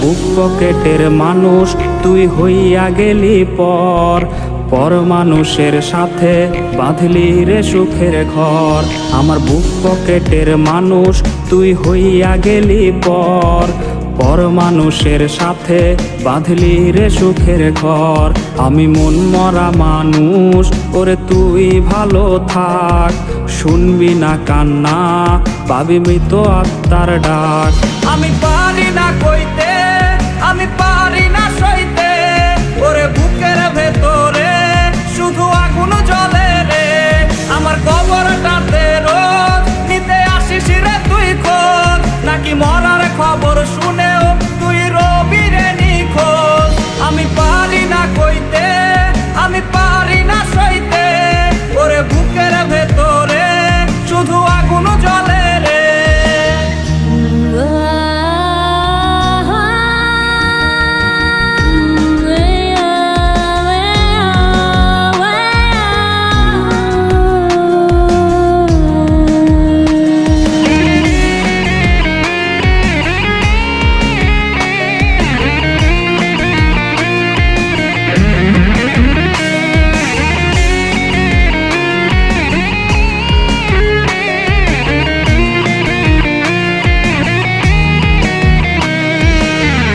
বুক পকেটের মানুষ তুই হইয়া গেলি পর, পর মানুষের সাথে বাঁধলি রে সুখের ঘর। আমার বুক পকেটের মানুষ তুই হইয়া গেলি পর, পর মানুষের সাথে বাঁধলি রে সুখের ঘর। আমি মন মরা মানুষ, ওরে তুই ভালো থাক, শুনবি না কান্না, পাবি মৃত আত্মার ডাক। আমি পারি না কইতে, আমি পারি না সইতে, ওরে বুকের ভেতরে শুধু আগুন জ্বলে রে। আমার কবরটাতে রোজ নিতে আসিস রে তুই খোঁজ, নাকি মরার খবর শুনেও তুই রবি রে নিখোঁজ। আমি পারি না কইতে, আমি পারি না সইতে, ওরে বুকের ভেতরে শুধু আগুন জ্বলে রে।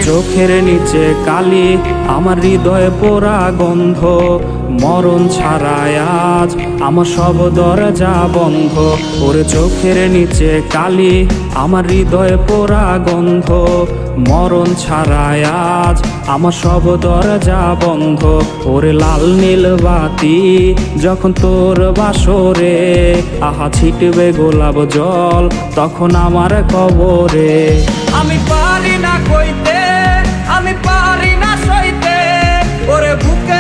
চোখের নিচে কালি, আমার হৃদয়ে পোড়া গন্ধ, মরণ ছাড়ায় আজ আমার সব দরজা বন্ধ। ওরে চোখের নিচে কালি, আমার হৃদয়ে পোড়া গন্ধ, মরণ ছাড়ায় আজ আমার সব দরজা বন্ধ। ওরে লাল নীল বাতি যখন তোর বাসরে, আহা ছিটবে গোলাপ জল তখন আমার কবরে। আমি পারি না কইতে, আমি পারি না সইতে, ওরে বুকে